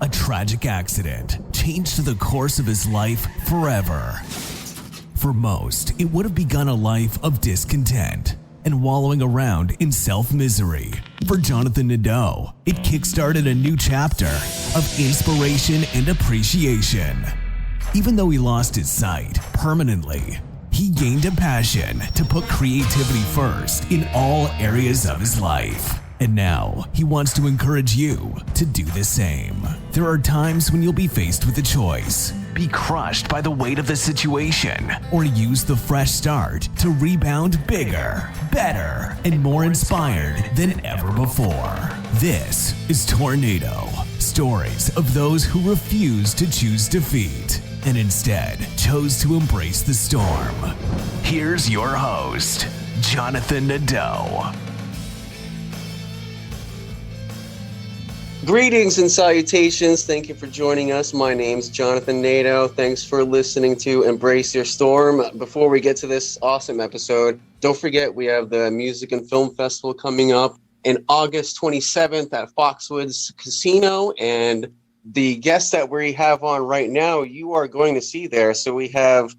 A tragic accident changed the course of his life forever. For most, it would have begun a life of discontent and wallowing around in self-misery. For Jonathan Nadeau, it kickstarted a new chapter of inspiration and appreciation. Even though he lost his sight permanently, he gained a passion to put creativity first in all areas of his life. And now, he wants to encourage you to do the same. There are times when you'll be faced with a choice. Be crushed by the weight of the situation, or use the fresh start to rebound bigger, better, and more inspired than ever before. This is Tornado, stories of those who refuse to choose defeat and instead chose to embrace the storm. Here's your host, Jonathan Nadeau. Greetings and salutations. Thank you for joining us. My name's Jonathan Nadeau. Thanks for listening to Embrace Your Storm. Before we get to this awesome episode, don't forget we have the Music and Film Festival coming up in August 27th at Foxwoods Casino. And the guest that we have on right now, you are going to see there. So we have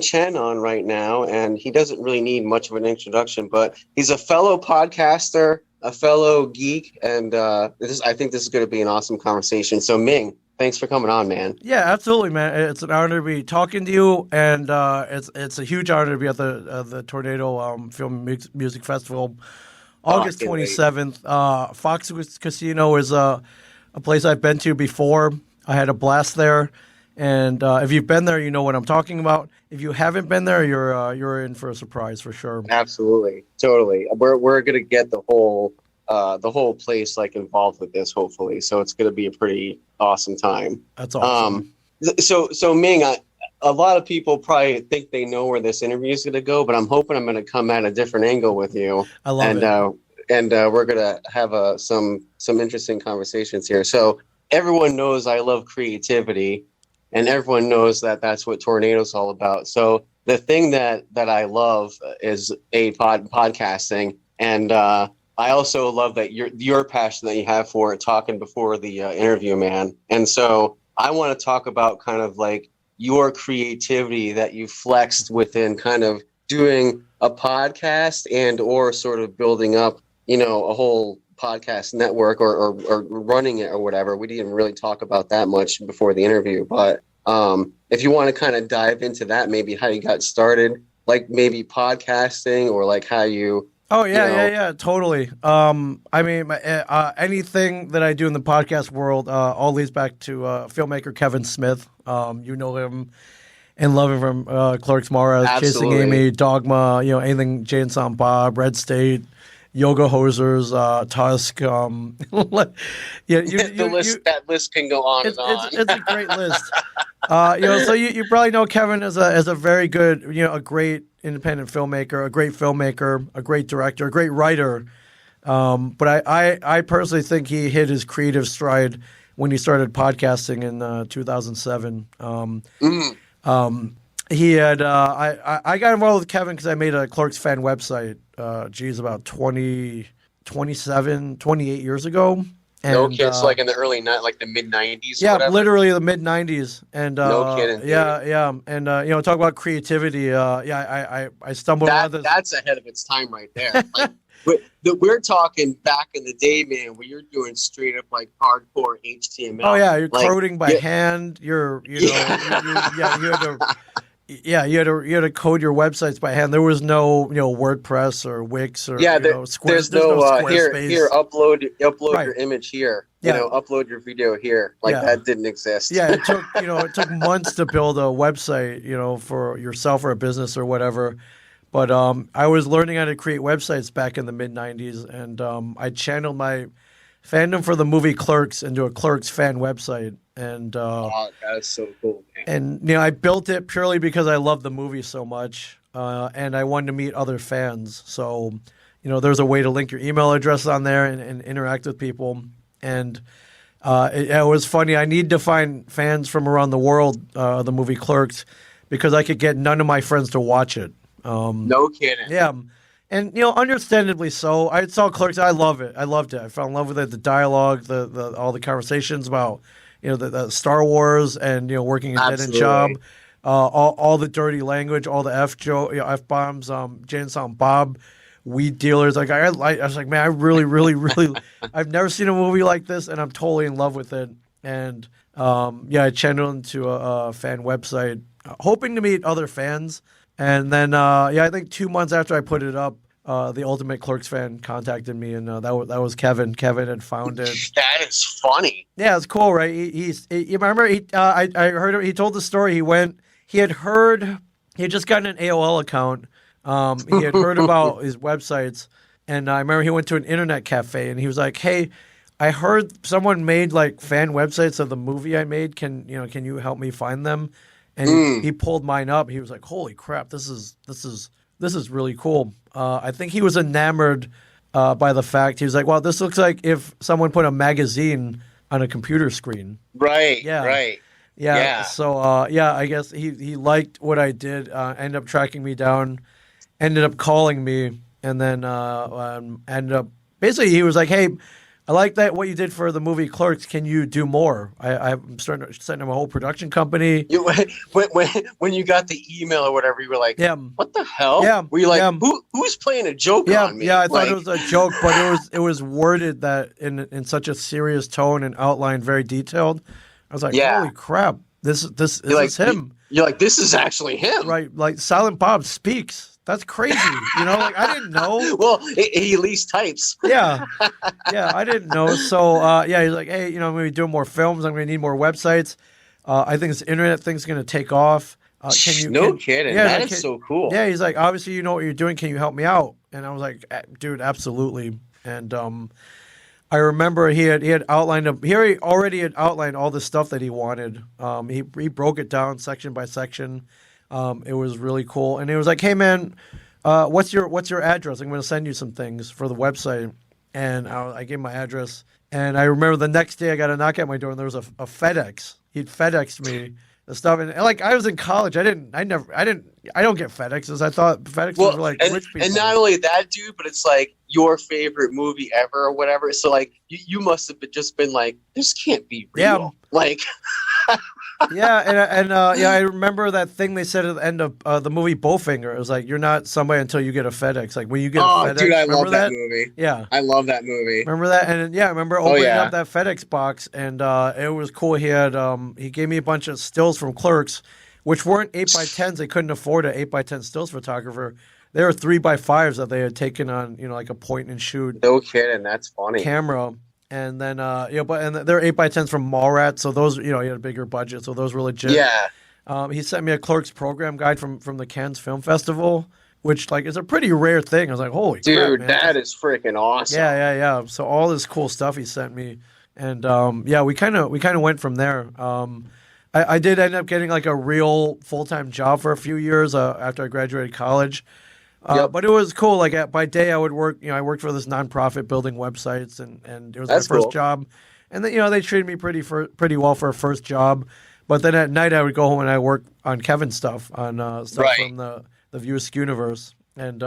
Chen on right now, and he doesn't really need much of an introduction, but he's a fellow podcaster, a fellow geek, and I think this is going to be an awesome conversation. So Ming, thanks for coming on, man. Yeah, absolutely, man. It's an honor to be talking to you, and it's a huge honor to be at the Tornado Film Music Festival, August 27th. Foxwoods Casino is a place I've been to before. I had a blast there, and if you've been there, you know what I'm talking about. If you haven't been there, you're in for a surprise for sure. Absolutely, totally. We're gonna get the whole place like involved with this, hopefully. So it's gonna be a pretty awesome time. That's awesome. So Ming, a lot of people probably think they know where this interview is gonna go, but I'm hoping I'm gonna come at a different angle with you. I love it. And we're gonna have some interesting conversations here. So everyone knows I love creativity. And everyone knows that that's what Tornado's all about. So the thing that I love is podcasting. And I also love that your passion that you have for it, talking before the interview, man. And so I want to talk about kind of like your creativity that you flexed within kind of doing a podcast and or sort of building up, a whole podcast network or running it or whatever. We didn't really talk about that much before the interview, but if you want to kind of dive into that, maybe how you got started, like maybe podcasting or like how you. Oh yeah, totally. I mean, anything that I do in the podcast world all leads back to filmmaker Kevin Smith. You know him and love him from Clerks, Mara, Chasing Amy, Dogma. Anything Jay and Silent Bob, Red State. Yoga Hosers, Tusk. That list can go on and on. It's a great list. So you probably know Kevin as a very good, a great independent filmmaker, a great director, a great writer. But I personally think he hit his creative stride when he started podcasting in 2007. He had I got involved with Kevin because I made a Clerks fan website. About 28 years ago. And, no kids, like in the like the mid 90s. Yeah, literally the mid 90s. And no kidding. Yeah. And talk about creativity. I stumbled on this. That's ahead of its time right there. Like, we're talking back in the day, man, where you're doing straight up like hardcore HTML. Oh yeah, you're coding by hand. You had to code your websites by hand. There was no, WordPress or Wix or Squarespace. There's no Squarespace. Here, upload your image here. Upload your video here. That didn't exist. Yeah, it took months to build a website, for yourself or a business or whatever. But I was learning how to create websites back in the mid '90s, and I channeled my fandom for the movie Clerks into a Clerks fan website. And that is so cool, man. And I built it purely because I love the movie so much, and I wanted to meet other fans. So, there's a way to link your email address on there and interact with people. And it was funny. I need to find fans from around the world, the movie Clerks, because I could get none of my friends to watch it. No kidding. Yeah. And, understandably so. I saw Clerks. I love it. I loved it. I fell in love with it. The dialogue, the all the conversations about the Star Wars and working a dead end job, all the dirty language, all the F bombs, Jay and Silent Bob, weed dealers. Like I was like, man, I really, really, really, I've never seen a movie like this, and I'm totally in love with it. And I channeled into a fan website, hoping to meet other fans. And then I think 2 months after I put it up, the Ultimate Clerks fan contacted me, and that was Kevin. Kevin had found it. That is funny. Yeah, it's cool, right? You remember? I heard him. He told the story. He had just gotten an AOL account. He had heard about his websites, and I remember he went to an internet cafe, and he was like, "Hey, I heard someone made like fan websites of the movie I made. Can you help me find them?" And he pulled mine up. He was like, "Holy crap! This is really cool." I think he was enamored by the fact he was like, "Well, this looks like if someone put a magazine on a computer screen." Right. Yeah. Right. Yeah. So I guess he liked what I did. Ended up tracking me down. Ended up calling me, and then ended up basically he was like, "Hey, I like that what you did for the movie Clerks. Can you do more? I'm setting up a whole production company." When you got the email or whatever, you were like, "Yeah, what the hell?" Yeah, were you like, who's playing a joke on me? Yeah, I thought it was a joke, but it was worded that in such a serious tone and outlined very detailed. I was like, "Holy crap! This is him." You're like, "This is actually him." Right? Like Silent Bob speaks. That's crazy. Like I didn't know. Well, he at least types. Yeah, I didn't know. So he's like, "Hey, I'm going to be doing more films. I'm going to need more websites. I think this internet thing's going to take off. Kidding. Yeah, that is so cool." Yeah, he's like, "Obviously, you know what you're doing. Can you help me out?" And I was like, "Dude, absolutely." And I remember he already had outlined all the stuff that he wanted. He broke it down section by section. It was really cool, and he was like, "Hey, man, what's your address? I'm going to send you some things for the website." And I gave him my address, and I remember the next day I got a knock at my door, and there was a FedEx. He'd FedExed me the stuff, and like I was in college, I don't get FedExes. I thought FedExes were like rich people. And not only that, dude, but it's like your favorite movie ever or whatever. So like you must have just been like, this can't be real. Yeah. Like. I remember that thing they said at the end of the movie Bowfinger. It was like, "You're not somebody until you get a FedEx." Like when you get a FedEx. Dude, I love that movie. Yeah, I love that movie. Remember that? And I remember opening up that FedEx box, and it was cool. He had he gave me a bunch of stills from Clerks, which weren't 8x10s. They couldn't afford an 8x10 stills photographer. They were 3x5s that they had taken on, like a point and shoot. No kidding, that's funny. Camera. And then, but they're 8x10s from Mallrats, so those, he had a bigger budget, so those were legit. Yeah. He sent me a Clerks program guide from the Cannes Film Festival, which like is a pretty rare thing. I was like, holy crap, dude, man. that is freaking awesome. Yeah. So all this cool stuff he sent me, and we kind of went from there. I did end up getting like a real full-time job for a few years after I graduated college. But it was cool. Like by day, I would work. I worked for this nonprofit building websites, and it was my first job. And then they treated me pretty well for a first job. But then at night, I would go home and I work on Kevin's stuff, on stuff from the View Askew universe. And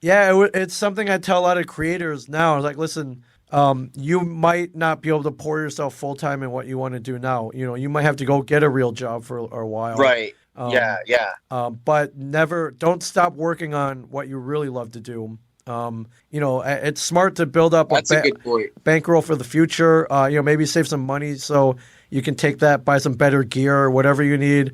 it's something I tell a lot of creators now. I was like, listen, you might not be able to pour yourself full time in what you want to do now. You might have to go get a real job for a while. Right. But don't stop working on what you really love to do. It's smart to build up a good point. Bankroll for the future. Maybe save some money so you can take that, buy some better gear or whatever you need,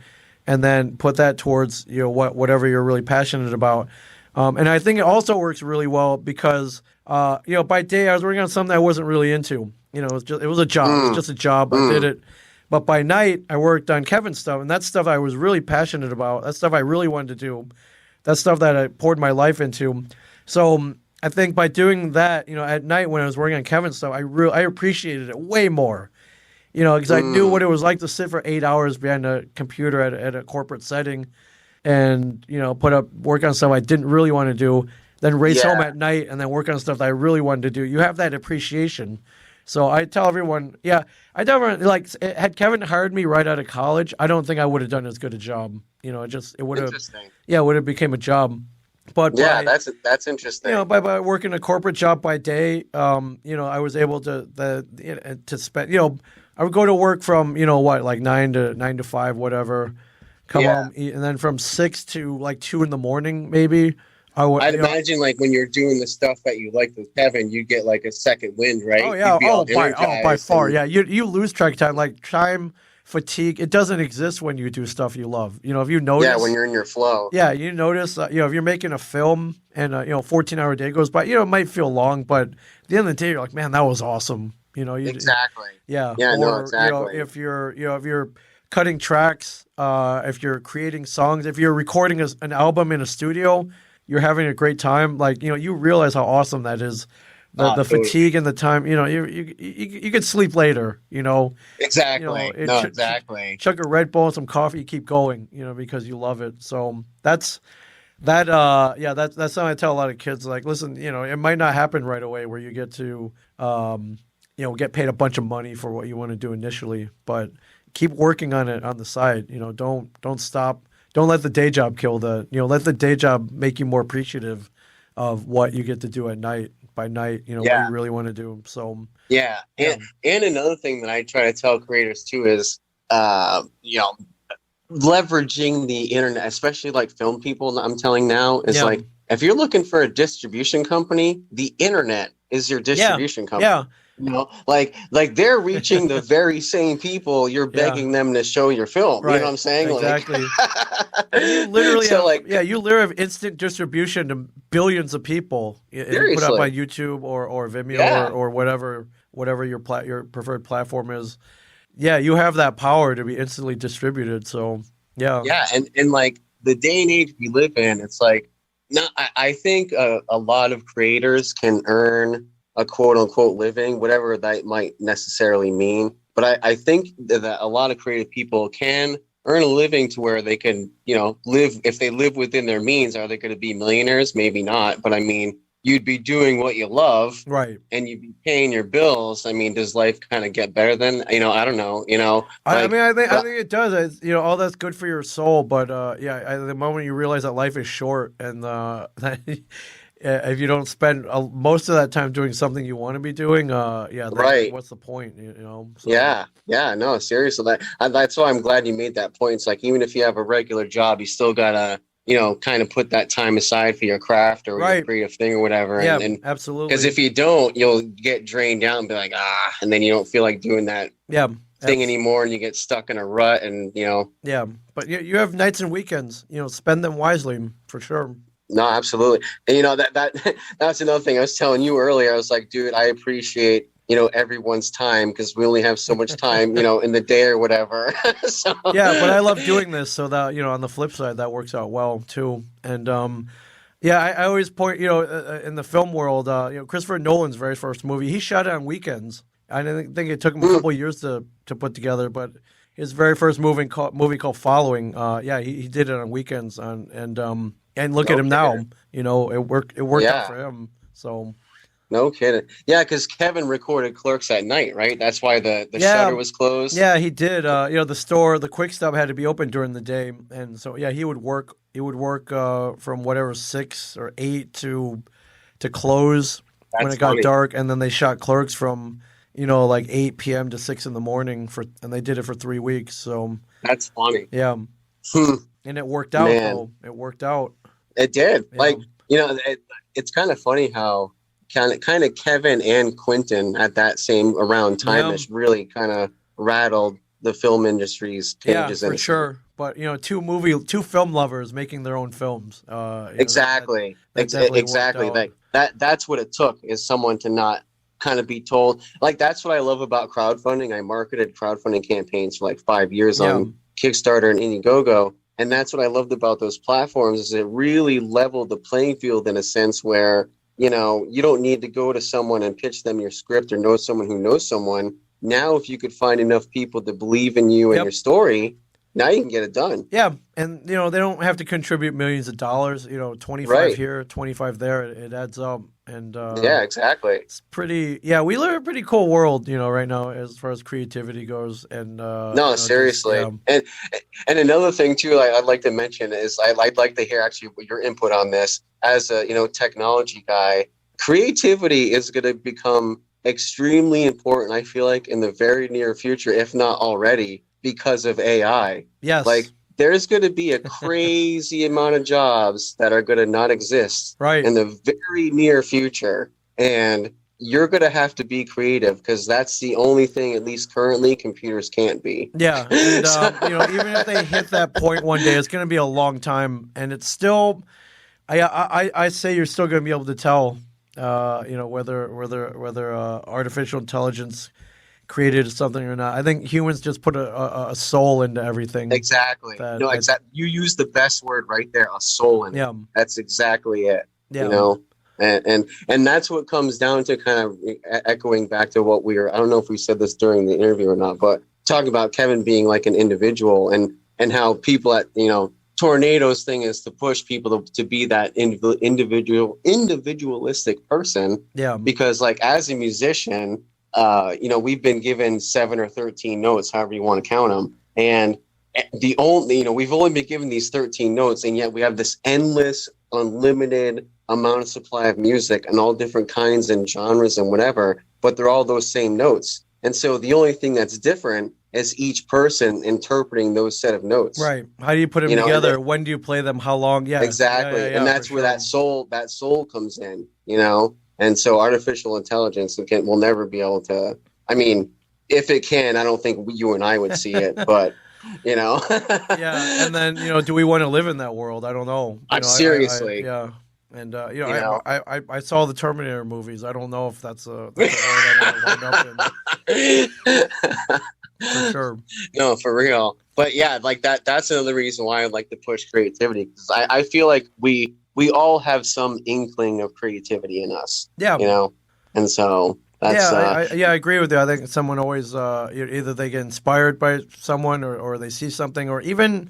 and then put that towards whatever you're really passionate about. And I think it also works really well because by day I was working on something I wasn't really into. It was a job. It was just a job. I did it. But by night, I worked on Kevin's stuff, and that's stuff I was really passionate about. That's stuff I really wanted to do. That's stuff that I poured my life into. So I think by doing that, at night when I was working on Kevin's stuff, I appreciated it way more. Because I knew what it was like to sit for 8 hours behind a computer at a corporate setting and, work on stuff I didn't really want to do, then race home at night and then work on stuff that I really wanted to do. You have that appreciation. So I tell everyone, like, had Kevin hired me right out of college, I don't think I would have done as good a job. It would have, it would have became a job. But yeah, that's interesting. by working a corporate job by day, I was able to spend, I would go to work from, like 9 to 5, whatever, come Yeah. home, eat, and then from 6 to like 2 in the morning, maybe. I'd imagine like when you're doing the stuff that you like with Kevin, you get like a second wind, right? Oh yeah, You'd be all by far, and- yeah. You lose track of time, like time fatigue. It doesn't exist when you do stuff you love. If you notice, Yeah, when you're in your flow. yeah, you notice, if you're making a film and 14-hour day goes by, it might feel long, but at the end of the day, you're like, man, that was awesome. Exactly. Yeah. Yeah, Or, no, exactly. if you're cutting tracks, if you're creating songs, if you're recording an album in a studio, you're having a great time. Like, you realize how awesome that is. The Totally. fatigue and the time, you could sleep later, Exactly. No, Chuck exactly. a Red Bull and some coffee, you keep going, because you love it. So that's something I tell a lot of kids. Like, listen, it might not happen right away where you get to, get paid a bunch of money for what you want to do initially, but keep working on it on the side. Don't stop. Don't let the day job kill let the day job make you more appreciative of what you get to do at night. By night, what you really want to do. So Yeah. And another thing that I try to tell creators too is leveraging the internet, especially like film people, I'm telling now, is like if you're looking for a distribution company, the internet is your distribution company. Yeah. Like they're reaching the very same people you're begging them to show your film. Right. You know what I'm saying? Exactly. You literally So, you literally have instant distribution to billions of people. If you put up on YouTube or Vimeo or whatever your preferred platform is. Yeah, you have that power to be instantly distributed. So yeah. Yeah, and like the day and age we live in, it's like I think a lot of creators can earn a quote unquote living, whatever that might necessarily mean. But I think that a lot of creative people can earn a living to where they can, live. If they live within their means, are they going to be millionaires? Maybe not. But I mean, you'd be doing what you love, right? And you'd be paying your bills. I mean, does life kind of get better then? I don't know. I think it does. All that's good for your soul. But the moment you realize that life is short and if you don't spend most of that time doing something you want to be doing, right. What's the point? So. Yeah, no, seriously. That's why I'm glad you made that point. It's like even if you have a regular job, you still gotta, kind of put that time aside for your craft or your creative thing or whatever. Yeah, and absolutely. Because if you don't, you'll get drained out and be like, and then you don't feel like doing that. Thing anymore, and you get stuck in a rut, and Yeah, but you have nights and weekends. Spend them wisely for sure. No, absolutely. And that's another thing I was telling you earlier. I was like, dude, I appreciate everyone's time because we only have so much time, in the day or whatever. So. Yeah, but I love doing this, so that on the flip side, that works out well too. And I always point, in the film world, Christopher Nolan's very first movie, he shot it on weekends. I didn't think it took him a couple of years to put together, but his very first movie called Following, he did it on weekends and look at him now. It worked out for him. So no kidding. Yeah, because Kevin recorded Clerks at night, right? That's why the shutter was closed. Yeah, he did. The store, the Quick Stop had to be open during the day, and so he would work. He would work from whatever 6 or 8 to close when it got dark, and then they shot Clerks from like 8 p.m. to 6 in the morning and they did it for 3 weeks. So that's funny. Yeah. And it worked out, though. It worked out. It did. Yeah. Like, it's kind of funny how kind of Kevin and Quentin at that same around time has really kind of rattled the film industry's cages. Yeah, for sure. But, two film lovers making their own films. Exactly. Exactly. That's what it took, is someone to not kind of be told. Like, that's what I love about crowdfunding. I marketed crowdfunding campaigns for like 5 years on Kickstarter and Indiegogo. And that's what I loved about those platforms, is it really leveled the playing field in a sense where, you don't need to go to someone and pitch them your script or know someone who knows someone. Now, if you could find enough people to believe in you and your story, now you can get it done. Yeah. And, they don't have to contribute millions of dollars, 25 here, 25 there. It adds up. And Yeah, exactly. it's pretty. Yeah, we live in a pretty cool world, right now as far as creativity goes. And No, seriously. yeah. And another thing too, I'd like to mention is I'd like to hear actually your input on this as a technology guy. Creativity is going to become extremely important, I feel like, in the very near future, if not already, because of AI. Yes. Like, there's going to be a crazy amount of jobs that are going to not exist in the very near future. And you're going to have to be creative because that's the only thing, at least currently, computers can't be. Yeah. And, even if they hit that point one day, it's going to be a long time. And it's still, I say you're still going to be able to tell, whether artificial intelligence created something or not. I think humans just put a soul into everything. Exactly. Exactly. You used the best word right there, a soul in it. Yeah. That's exactly it. Yeah. And that's what comes down to, kind of echoing back to what I don't know if we said this during the interview or not, but talking about Kevin being like an individual and how people at, Tornado's thing is to push people to be that individualistic person. Yeah. Because like as a musician, we've been given 7 or 13 notes, however you want to count them. And we've only been given these 13 notes, and yet we have this endless, unlimited amount of supply of music and all different kinds and genres and whatever, but they're all those same notes. And so the only thing that's different is each person interpreting those set of notes. Right. How do you put them together? When do you play them? How long? Yeah. Exactly. Yeah, and that's where that soul comes in, And so artificial intelligence will never be able to, I mean, if it can, I don't think you and I would see it, but, Yeah. And then, do we want to live in that world? I don't know. Seriously. Yeah. And, I saw the Terminator movies. I don't know if that's a world I want to wind up in. For sure. No, for real. But yeah, like that's another reason why I like to push creativity, because I feel like we all have some inkling of creativity in us. Yeah. And so that's I agree with you. I think someone always either they get inspired by someone or they see something, or even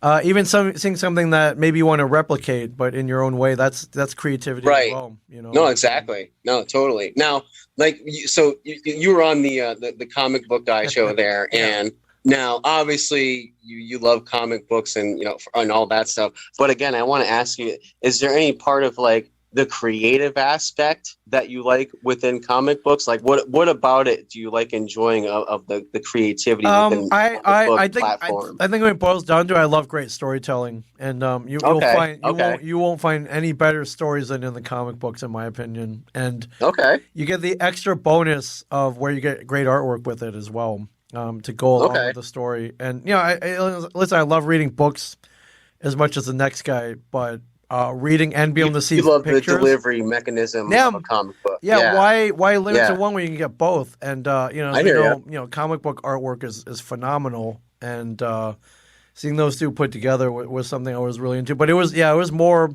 seeing something that maybe you want to replicate, but in your own way. That's creativity as well. No, exactly. No, totally. Now, like, so you were on the comic book guy show there, and now obviously you love comic books and and all that stuff. But again, I want to ask you: is there any part of like the creative aspect that you like within comic books? Like, what about it do you like enjoying of the creativity within the book platform? I think when it boils down to, I love great storytelling, and you won't find any better stories than in the comic books, in my opinion. And you get the extra bonus of where you get great artwork with it as well, to go along with the story. And listen, I love reading books as much as the next guy, but reading and being able to see you love pictures. The delivery mechanism of a comic book. Why limit to one when you can get both? And comic book artwork is phenomenal, and seeing those two put together was something I was really into. But it was more.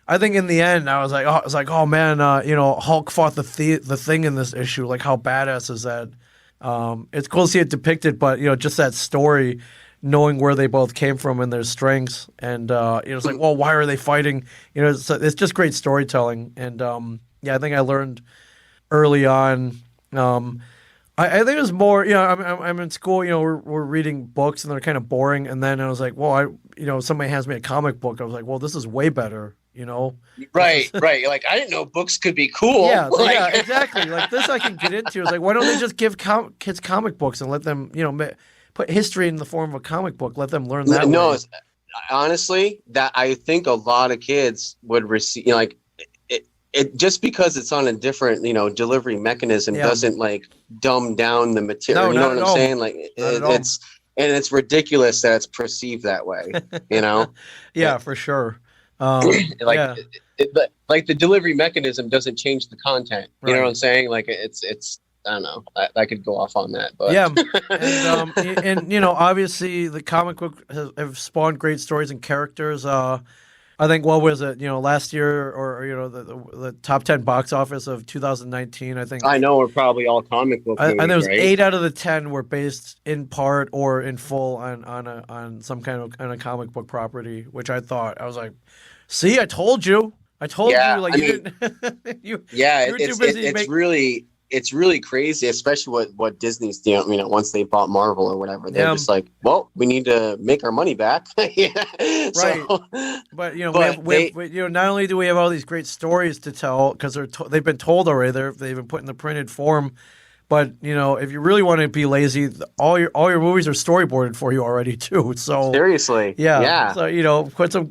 I think in the end, I was like, oh man, Hulk fought the Thing in this issue. Like, how badass is that? It's cool to see it depicted, but just that story, knowing where they both came from and their strengths, and it's like, well, why are they fighting? It's just great storytelling, and I think I learned early on. I think it was more, I'm in school, we're reading books and they're kind of boring, and then I was like, well, somebody hands me a comic book, I was like, well, this is way better. Right. Like, I didn't know books could be cool. Yeah, exactly. Like, this I can get into. It's like, why don't they just give kids comic books and let them, put history in the form of a comic book, let them learn that. No, honestly, that I think a lot of kids would receive, it just because it's on a different, delivery mechanism doesn't like dumb down the material. No, you know what I'm saying? Like, it's ridiculous that it's perceived that way. Yeah, for sure. Like the delivery mechanism doesn't change the content. You know what I'm saying? Like, it's I don't know. I could go off on that, but and obviously the comic book have spawned great stories and characters. I think, what was it? Last year, or the top 10 box office of 2019. I think. I know we're probably all comic book movies, and there was right? 8 out of the 10 were based in part or in full on some kind of on a comic book property, which I was like, see, I told you. I told Yeah, you, like I you mean, didn't. yeah, You were too busy. it's really crazy, especially what Disney's doing. You know, once they bought Marvel or whatever, they're Yeah, just like, well, we need to make our money back. Yeah. right. So, But but they, not only do we have all these great stories to tell because they've been told already, they've been put in the printed form. But if you really want to be lazy, all your movies are storyboarded for you already too. So seriously, yeah, yeah, so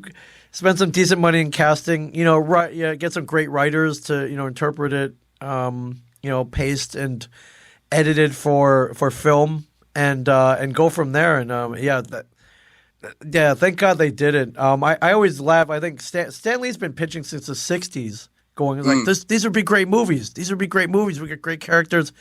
spend some decent money in casting. Get some great writers to interpret it. Paste and edit it for film and go from there. And thank God they did it. I always laugh. I think Stan Lee's been pitching since the '60s, going like these would be great movies. These would be great movies. We get great characters.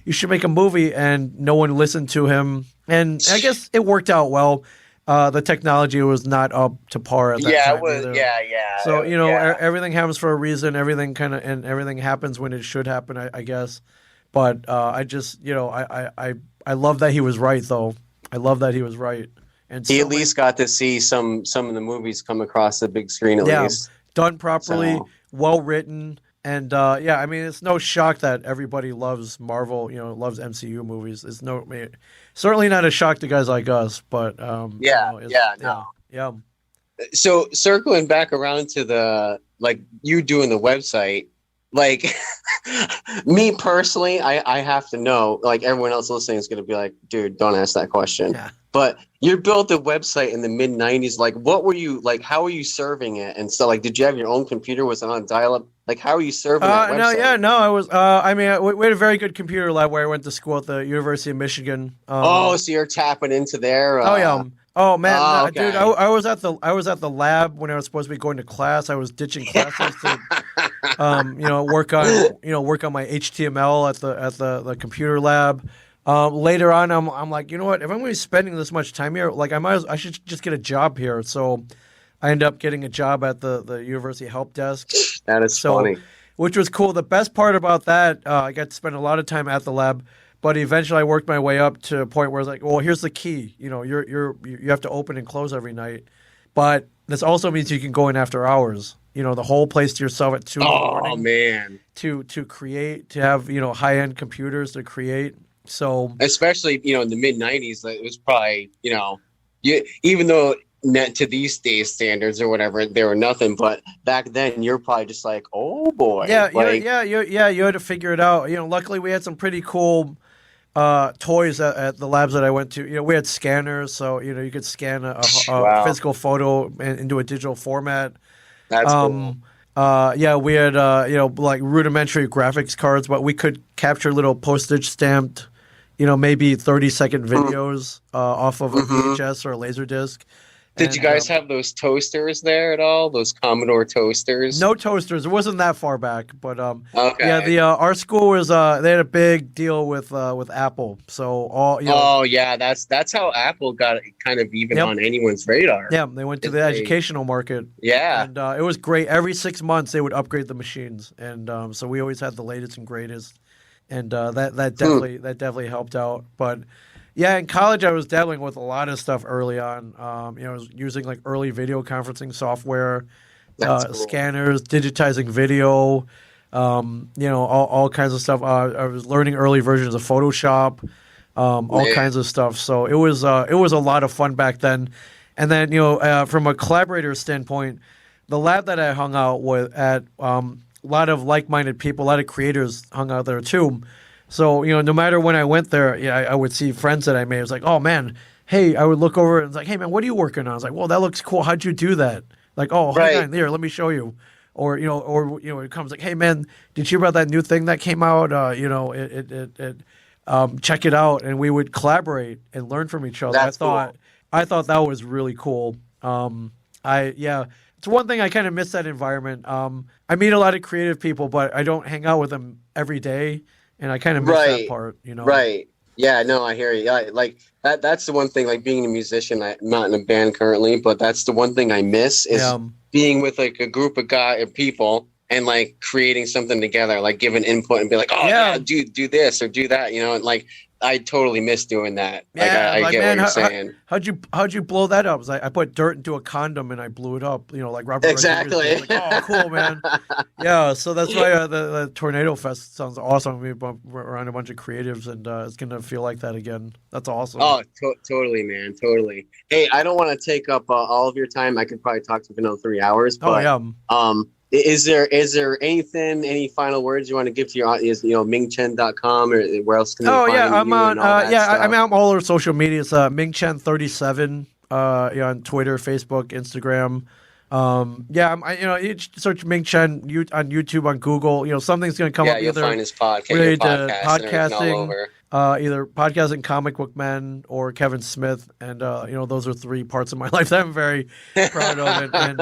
You should make a movie, and no one listened to him. And I guess it worked out well. The technology was not up to par at that time. it was. Either. Yeah. So everything happens for a reason. Everything everything happens when it should happen. I guess. But I just I love that he was right though. I love that he was right. And He at least got to see some of the movies come across the big screen at least. Done properly, So, well written. And I mean, it's no shock that everybody loves Marvel, loves MCU movies. It's certainly not a shock to guys like us, but no. yeah. So circling back around to the you doing the website, like me personally, I have to know. Like everyone else listening is going to be like, dude, don't ask that question. Yeah. But you built a website in the mid '90s. Like, what were you like? How were you serving it? And so, like, did you have your own computer? Was it on dial-up? Like, how are you serving that website? I was. I mean, we had a very good computer lab where I went to school at the University of Michigan. So you're tapping into there. Oh man, okay. dude! I was at the lab when I was supposed to be going to class. I was ditching classes to, work on my HTML at the computer lab. Later on, I'm like, you know what? If I'm going to be spending this much time here, like I should just get a job here. So I ended up getting a job at the university help desk. That is funny. Which was cool. The best part about that, I got to spend a lot of time at the lab, but eventually I worked my way up to a point where it's like, well, here's the key. You have to open and close every night, but this also means you can go in after hours. The whole place to yourself at 2 in the morning. Oh man! To create, to have high end computers to create. So especially in the mid '90s, it was probably even though net to these days standards or whatever, they were nothing. But back then, you're probably just like, oh boy, yeah. You had to figure it out. Luckily we had some pretty cool toys at the labs that I went to. We had scanners, so you could scan a wow. physical photo into a digital format. That's cool. We had like rudimentary graphics cards, but we could capture little postage stamped, maybe 30-second videos off of a VHS or a Laserdisc. Did you guys have those toasters there at all? Those Commodore toasters? No toasters. It wasn't that far back, but okay. Our school was they had a big deal with Apple. So oh yeah, that's how Apple got kind of even on anyone's radar. Yeah, they went to the educational market. Yeah, and it was great. Every 6 months they would upgrade the machines, and so we always had the latest and greatest, and that definitely helped out. But yeah, in college I was dabbling with a lot of stuff early on. I was using like early video conferencing software, cool. Scanners, digitizing video, all kinds of stuff. I was learning early versions of Photoshop, all kinds of stuff. So it was a lot of fun back then. And then from a collaborator standpoint, the lab that I hung out with at a lot of like-minded people, a lot of creators hung out there too. So, no matter when I went there, I would see friends that I made. It was like, oh, man, hey, I would look over and it's like, hey, man, what are you working on? I was like, well, that looks cool. How'd you do that? Like, oh, hang on, here, let me show you. Or, it comes like, hey, man, did you hear about that new thing that came out? Check it out. And we would collaborate and learn from each other. I thought that was really cool. It's one thing I kind of miss that environment. I meet a lot of creative people, but I don't hang out with them every day. And I kind of miss that part, Right. Yeah, no, I hear you. Like that's the one thing, like being a musician, I'm not in a band currently, but that's the one thing I miss is being with like a group of people and like creating something together, like giving input and be like, oh yeah, do this or do that, and like I totally miss doing that. Yeah, I get man, what you're saying. How'd you blow that up? It's like, I put dirt into a condom and I blew it up. Like Robert Exactly. Rodriguez did. Like, oh, cool, man. Yeah, so that's why the Tornado Fest sounds awesome. We're around a bunch of creatives, and it's gonna feel like that again. That's awesome. Oh, totally, man, totally. Hey, I don't want to take up all of your time. I could probably talk to you for another 3 hours. But, Is there anything, any final words you want to give to your audience? Mingchen.com, or where else can they find you? I'm on. Stuff? I'm on all our social media. It's Mingchen37 on Twitter, Facebook, Instagram. You search Ming Chen on YouTube, on Google. Something's going to come up. You'll find his podcast, related to podcasting, all over. Either podcasting, Comic Book Men, or Kevin Smith, and those are 3 parts of my life that I'm very proud of. And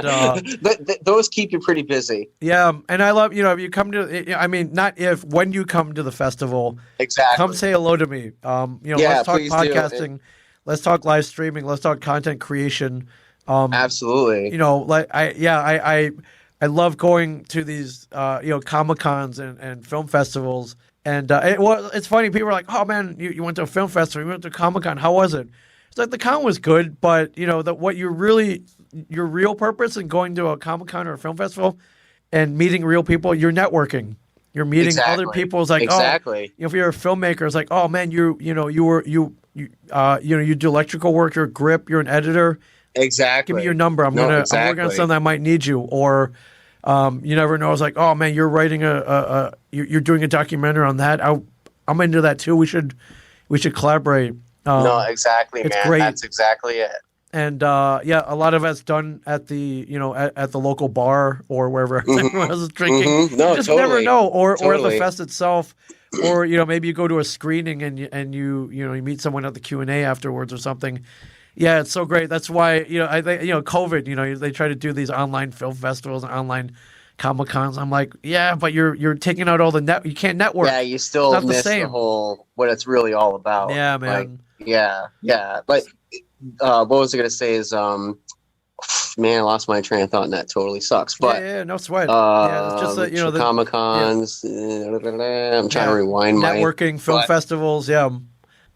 those keep you pretty busy. Yeah, and I love if you come to, when you come to the festival, exactly, come say hello to me. Let's talk podcasting, let's talk live streaming, let's talk content creation. Absolutely. I love going to these Comic-Cons and film festivals. And it's funny, people are like, oh man, you went to a film festival, you went to a Comic-Con, how was it? It's like, the con was good, but what your real purpose in going to a Comic-Con or a film festival and meeting real people, you're networking. You're meeting other people. It's like, if you're a filmmaker, it's like, oh man, you do electrical work, you're a grip, you're an editor. Exactly. Give me your number. I'm working on something that might need you. Or you never know. It's like, oh man, you're writing you're doing a documentary on that. I'm into that too. We should collaborate. No, exactly, it's man. Great. That's exactly it. And a lot of it's done at the at the local bar or wherever everyone else is drinking. Mm-hmm. No, you just never know. Or at the fest itself. Or maybe you go to a screening and you meet someone at the Q&A afterwards or something. Yeah, it's so great. That's why I think COVID. They try to do these online film festivals and online Comic-Cons. I'm like, yeah, but you're taking out all the you can't network. Yeah, you still miss the whole what it's really all about. Yeah, man. Yeah. But what was I gonna say is man, I lost my train of thought, and that totally sucks. But no sweat. It's just the Comic-Cons. Yeah. I'm trying to rewind networking, film festivals. Yeah.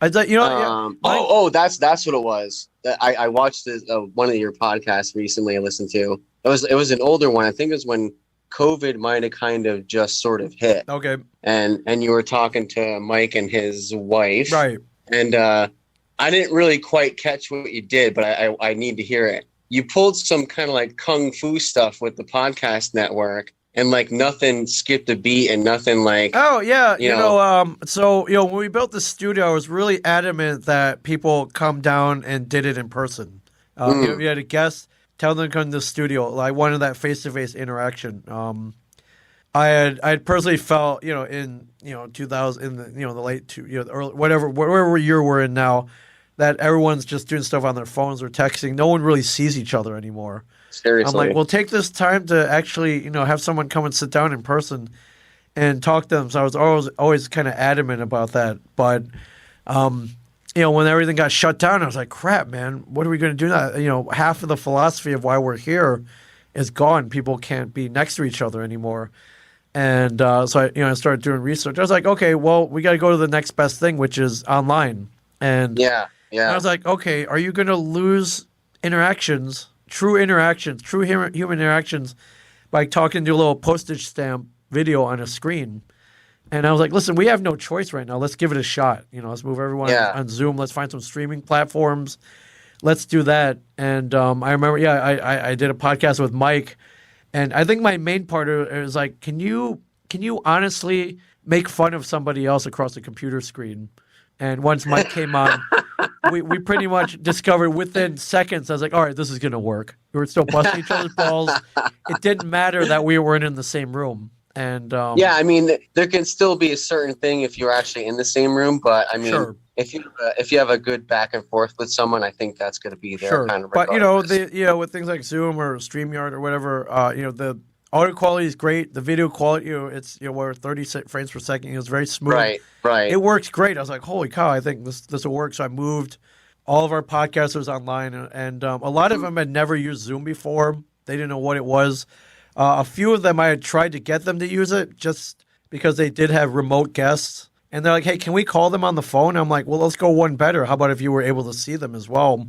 That's what it was. I watched one of your podcasts recently. I listened to it was an older one. I think it was when COVID might have kind of just sort of hit. Okay. And you were talking to Mike and his wife, right? And I didn't really quite catch what you did, but I need to hear it. You pulled some kind of like kung fu stuff with the podcast network. And like nothing skipped a beat and nothing like. Oh yeah, so when we built the studio, I was really adamant that people come down and did it in person. You had a guest, tell them to come to the studio. I wanted that face-to-face interaction. I had personally felt in 2000 in the late early, whatever year we're in now, that everyone's just doing stuff on their phones or texting. No one really sees each other anymore. Seriously. I'm like, well, take this time to actually, have someone come and sit down in person and talk to them. So I was always kind of adamant about that. But, when everything got shut down, I was like, crap, man, what are we going to do now? Half of the philosophy of why we're here is gone. People can't be next to each other anymore. And so I started doing research. I was like, okay, well, we got to go to the next best thing, which is online. And I was like, okay, are you going to lose true human interactions, by talking to a little postage stamp video on a screen? And I was like, listen, we have no choice right now. Let's give it a shot. Let's move everyone on Zoom. Let's find some streaming platforms. Let's do that. And I remember, I did a podcast with Mike, and I think my main part is like, can you honestly make fun of somebody else across the computer screen? And once Mike came on, we pretty much discovered within seconds. I was like, all right, this is going to work. We were still busting each other's balls. It didn't matter that we weren't in the same room. And there can still be a certain thing if you're actually in the same room. But I mean, sure. if you have a good back and forth with someone, I think that's going to be there. Sure. Kind of. But with things like Zoom or StreamYard or whatever, the audio quality is great. The video quality, it's we're 30 frames per second. It was very smooth. Right. It works great. I was like, holy cow! I think this will work. So I moved all of our podcasters online, and a lot of them had never used Zoom before. They didn't know what it was. A few of them I had tried to get them to use it just because they did have remote guests, And they're like, hey, can we call them on the phone? I'm like, well, let's go one better. How about if you were able to see them as well?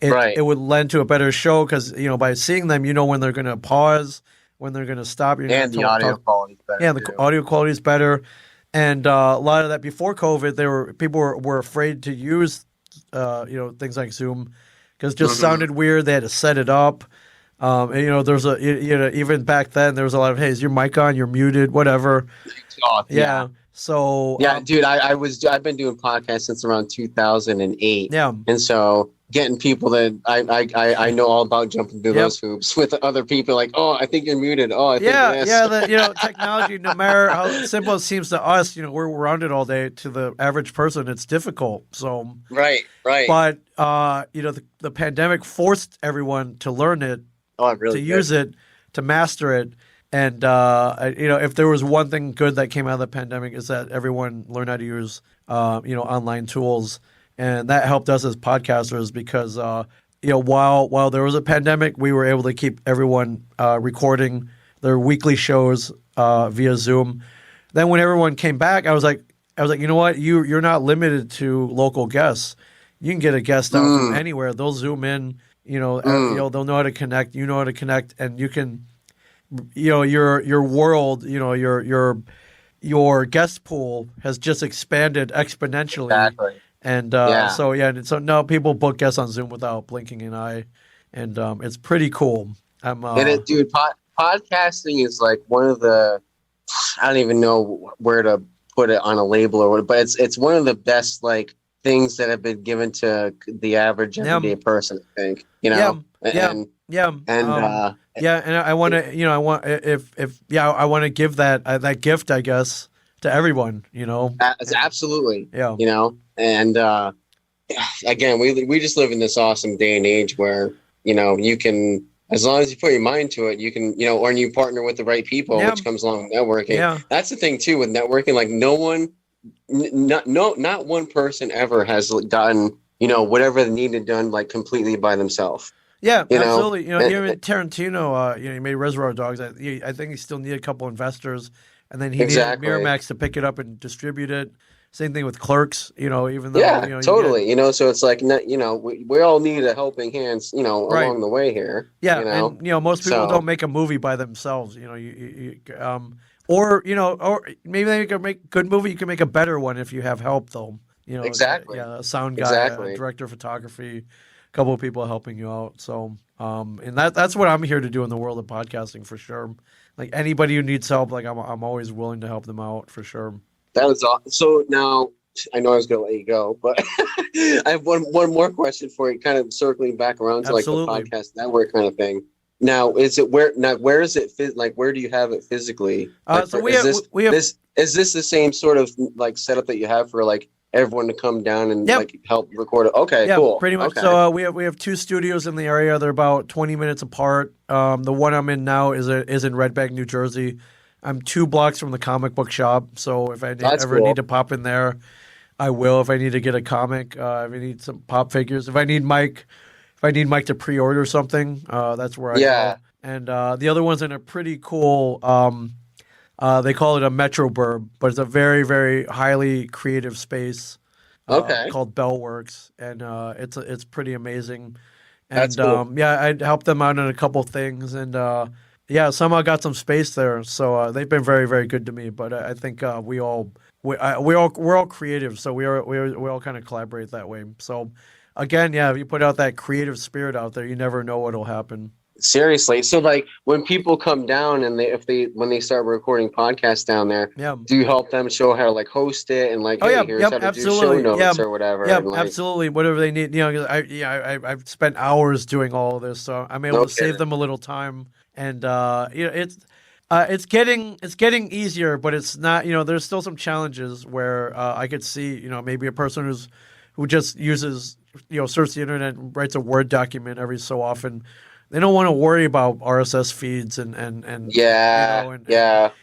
It would lend to a better show because, by seeing them, when they're going to pause, when they're going to stop. And the audio quality is better. Yeah, the audio quality is better. And a lot of that before COVID, people were afraid to use, things like Zoom because it just sounded weird. They had to set it up. There's even back then, there was a lot of, hey, is your mic on? You're muted, whatever. Yeah. So dude, I've been doing podcasts since around 2008. Yeah, and so getting people that I know all about jumping through those hoops with other people, like, oh, I think you're muted. Oh, I think this. Technology, no matter how simple it seems to us, we're around it all day. To the average person, it's difficult. So right. But the pandemic forced everyone to learn it, use it, to master it. And, if there was one thing good that came out of the pandemic is that everyone learned how to use, online tools. And that helped us as podcasters because, while there was a pandemic, we were able to keep everyone recording their weekly shows via Zoom. Then when everyone came back, I was like, you know what? You're not limited to local guests. You can get a guest out from anywhere. They'll Zoom in, they'll know how to connect. You know how to connect, and you can – your world, your guest pool has just expanded exponentially. Exactly. And so now people book guests on Zoom without blinking an eye, and it's pretty cool. Dude, podcasting is like one of the, I don't even know where to put it on a label or what, but it's one of the best like things that have been given to the average everyday person, I think. And I want to, I want to give that gift, I guess, to everyone, Absolutely. Yeah. And again, we just live in this awesome day and age where, you can, as long as you put your mind to it, you can, or you partner with the right people, which comes along with networking. Yeah. That's the thing too with networking. Like not one person ever has gotten, whatever they needed done like completely by themselves. Yeah, absolutely. Even Tarantino, he made Reservoir Dogs. I think he still needed a couple investors, and then he needed Miramax to pick it up and distribute it. Same thing with Clerks, even though totally. So it's like we all need a helping hands, along the way here. Yeah, and most people don't make a movie by themselves. Or maybe they can make a good movie. You can make a better one if you have help, though. Exactly. A sound guy, a director of photography. Couple of people helping you out. So, and that's what I'm here to do in the world of podcasting for sure. Like anybody who needs help, like I'm always willing to help them out for sure. That was awesome. So now I know I was going to let you go, but I have one more question for you, kind of circling back around to like the podcast network kind of thing. Now, where is it? Like, where do you have it physically? Is this the same sort of like setup that you have for like everyone to come down and like help record it? Okay, cool. Pretty much. Okay. So we have two studios in the area. They're about 20 minutes apart. The one I'm in now is in Red Bank, New Jersey. I'm 2 blocks from the comic book shop. So if I need to pop in there, I will. If I need to get a comic, if I need some pop figures, if I need Mike to pre-order something, that's where I go. And the other one's in a pretty cool. They call it a Metro Burb, but it's a very, very highly creative space called Bellworks, and it's pretty amazing. And that's cool. I helped them out in a couple things, and somehow got some space there. So they've been very, very good to me. But I think we're all creative, so we all kind of collaborate that way. So again, if you put out that creative spirit out there, you never know what'll happen. Seriously. So like when people come down and when they start recording podcasts down there, do you help them show how to like host it and like, here's how to do show notes or whatever? Yeah, absolutely. Whatever they need. I've spent hours doing all of this, so I'm able to save them a little time. And it's getting easier, but it's not. There's still some challenges where I could see maybe a person who just uses search the internet and writes a Word document every so often. They don't want to worry about RSS feeds and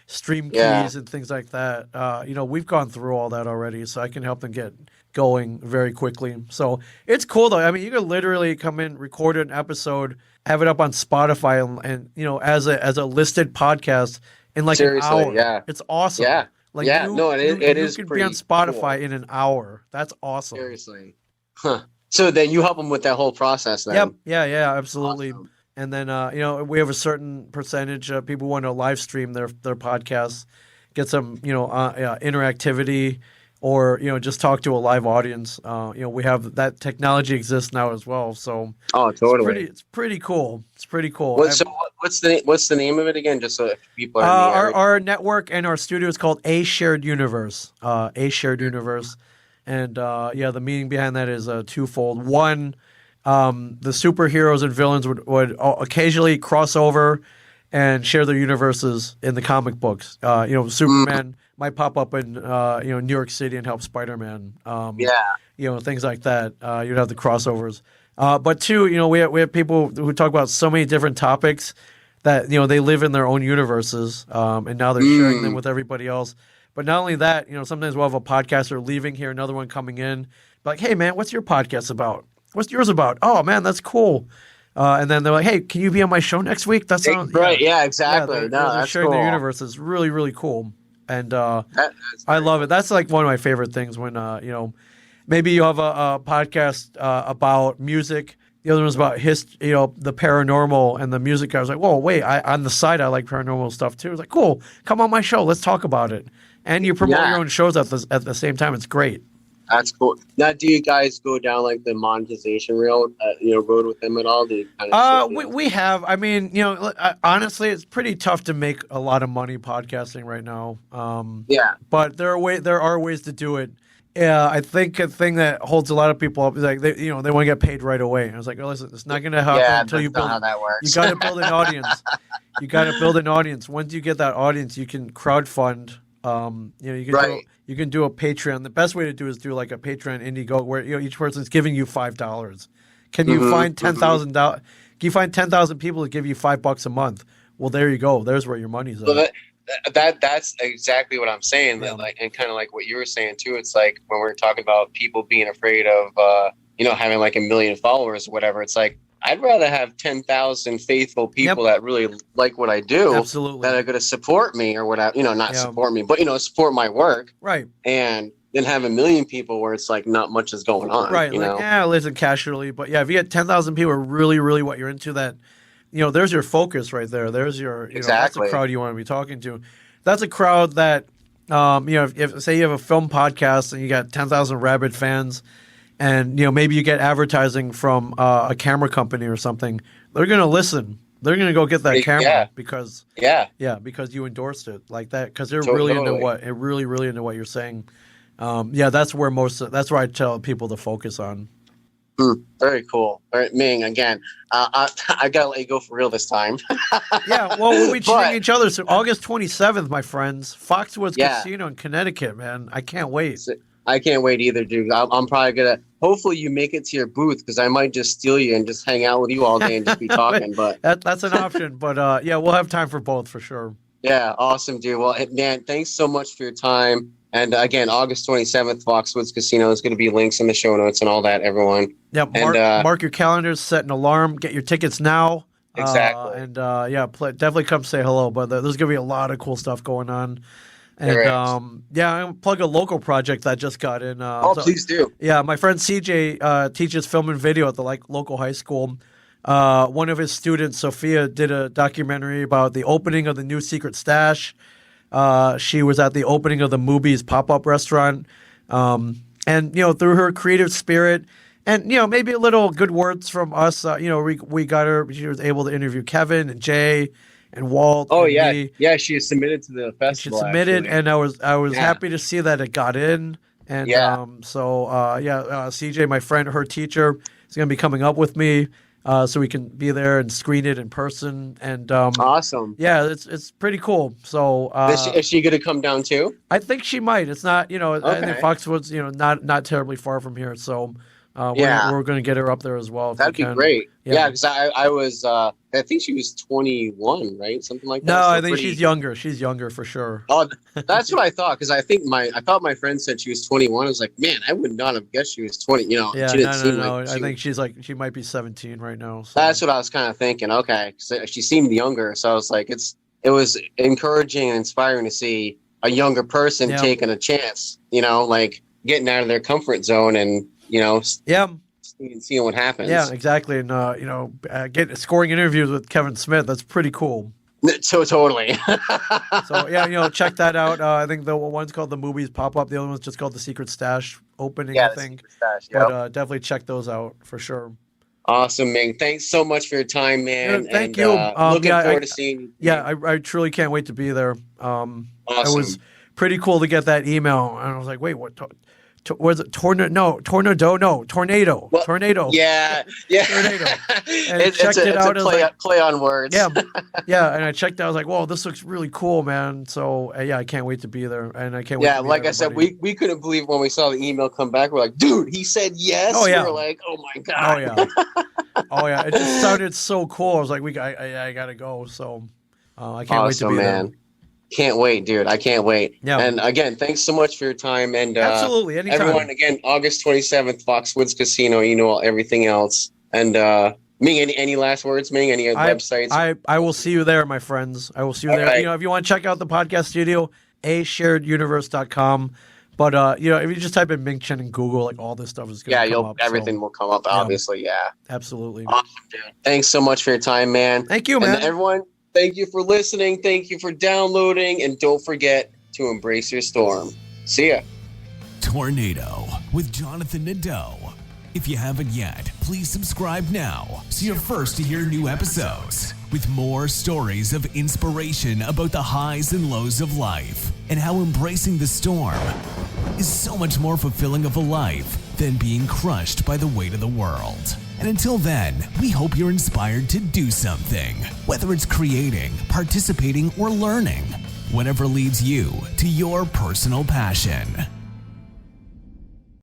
stream keys and things like that. We've gone through all that already, so I can help them get going very quickly. So it's cool though. I mean, you can literally come in, record an episode, have it up on Spotify, and as a listed podcast in like an hour. Yeah. It's awesome. Yeah. Like Yeah, no, it you is could be on pretty Spotify cool. in an hour. That's awesome. Seriously. Huh. So then you help them with that whole process Yep. then. Yeah. Absolutely. Awesome. And then we have a certain percentage of people who want to live stream their podcasts, get some interactivity, or just talk to a live audience. We have that technology exists now as well. So Oh, totally. it's pretty cool. It's pretty cool. What's the name of it again? Just so if people are in the area. Our network and our studio is called A Shared Universe. A Shared Universe. And the meaning behind that is twofold. One, the superheroes and villains would occasionally cross over and share their universes in the comic books. Superman might pop up in New York City and help Spider-Man. Things like that. You'd have the crossovers. But two, we have people who talk about so many different topics that they live in their own universes, and now they're sharing them with everybody else. But not only that, sometimes we'll have a podcaster leaving here, another one coming in, like, hey man, what's your podcast about? What's yours about? Oh man, that's cool. And then they're like, hey, can you be on my show next week? That sounds right. Yeah, exactly. Yeah, no, they're that's sharing cool. their universe is really, really cool. And I love it. That's like one of my favorite things when, maybe you have a podcast about music. The other one's about the paranormal and the music. I was like, whoa, wait, on the side, I like paranormal stuff too. It's like, cool, come on my show. Let's talk about it. And you promote your own shows at the same time. It's great. That's cool. Now, do you guys go down like the monetization road with them at all? Do you kind of we have. I mean, honestly, it's pretty tough to make a lot of money podcasting right now. But there are ways to do it. Yeah, I think a thing that holds a lot of people up is like they want to get paid right away. And I was like, oh, listen, it's not going to happen until you build. How that works. You got to build an audience. You got to build an audience. Once you get that audience, you can crowdfund. You can do a Patreon. The best way to do is do like a Patreon Indiegogo where each person's giving you $5. Can you find $10,000? Can you find 10,000 people to give you $5 a month? Well, there you go. There's where your money's at. Well, that's exactly what I'm saying. Yeah. Like, and kind of like what you were saying too. It's like when we're talking about people being afraid of having like 1 million followers or whatever. It's like I'd rather have 10,000 faithful people that really like what I do, absolutely, that are going to support me or whatever. Not support me, but support my work, right? And then have 1 million people where it's like not much is going on, right? Listen casually, but if you get 10,000 people who are really, really what you're into, that there's your focus right there. There's your that's the crowd you want to be talking to. That's a crowd that if say you have a film podcast and you got 10,000 rabid fans. And maybe you get advertising from a camera company or something. They're going to listen. They're going to go get that camera because you endorsed it like that because they're really into really into what you're saying. That's where that's where I tell people to focus on. Very cool. All right, Ming, again, I got to let you go for real this time. We'll be cheating each other. So August 27th, my friends, Foxwoods Casino in Connecticut, man. I can't wait. I can't wait either, dude. I'm probably going to – hopefully you make it to your booth because I might just steal you and just hang out with you all day and just be talking. But that's an option. But, we'll have time for both for sure. Yeah, awesome, dude. Well, man, thanks so much for your time. And, again, August 27th, Foxwoods Casino. There's going to be links in the show notes and all that, everyone. Yeah, mark your calendars, set an alarm, get your tickets now. Exactly. Definitely come say hello. But there's going to be a lot of cool stuff going on. And I'm gonna plug a local project that just got in. Please do. Yeah, my friend CJ teaches film and video at the local high school. One of his students, Sophia, did a documentary about the opening of the new Secret Stash. She was at the opening of the Movies pop-up restaurant, and through her creative spirit and maybe a little good words from us. We got her. She was able to interview Kevin and Jay. And Walt. Oh, and me. She submitted to the festival. She submitted, and I was happy to see that it got in. And CJ, my friend, her teacher, is going to be coming up with me, so we can be there and screen it in person. And awesome. Yeah, it's pretty cool. So is she going to come down too? I think she might. It's not I think Foxwoods not terribly far from here. So we're going to get her up there as well. That'd be great. Yeah, because I was I think she was 21, right? Something like that. No, I think she's younger. She's younger for sure. Oh, that's what I thought. Because I thought my friend said she was 21. I was like, man, I would not have guessed she was 20. Yeah, she didn't seem like I think she might be 17 right now. So. That's what I was kind of thinking. Okay, 'cause she seemed younger, so I was like, it was encouraging and inspiring to see a younger person Yeah. taking a chance, like getting out of their comfort zone and, Yeah. seeing what happens. Yeah, exactly. And, scoring interviews with Kevin Smith, that's pretty cool. So totally. So, yeah, check that out. I think the one's called The Movies Pop-Up. The other one's just called The Secret Stash opening, I think. Stash, But definitely check those out for sure. Awesome, Ming. Thanks so much for your time, man. Yeah, thank you. Looking forward to seeing you. Yeah, I truly can't wait to be there. Awesome. It was pretty cool to get that email. And I was like, wait, what? Was it tornado? No, tornado. No, tornado. Well, tornado. Yeah. Tornado. And It's checked it out. a play on words. Yeah. And I checked it. I was like, whoa, this looks really cool, man. So I can't wait to be there, and I can't wait. Yeah, to be like there, I said, everybody. we couldn't believe when we saw the email come back. We're like, dude, he said yes. Oh, yeah. We were like, oh my Oh god. yeah. Oh yeah. It just sounded so cool. I was like, I gotta go. So I can't wait to be man. there. Can't wait, dude. I can't wait. Yeah. And again, thanks so much for your time. And Absolutely, anytime. everyone, again, August 27th, Foxwoods Casino. Everything else. And Ming, any last words, Ming? Any websites? I will see you there, my friends. I will see you All there. right. If you want to check out the podcast studio, ashareduniverse.com. But if you just type in Ming Chen in Google, like all this stuff is going to come up. Everything will come up, obviously. Yeah. Absolutely. Awesome, dude. Thanks so much for your time, man. Thank you, man. And everyone, thank you for listening. Thank you for downloading. And don't forget to embrace your storm. See ya. Tornado with Jonathan Nadeau. If you haven't yet, please subscribe now so you're first to hear new episodes with more stories of inspiration about the highs and lows of life and how embracing the storm is so much more fulfilling of a life than being crushed by the weight of the world. And until then, we hope you're inspired to do something, whether it's creating, participating, or learning, whatever leads you to your personal passion.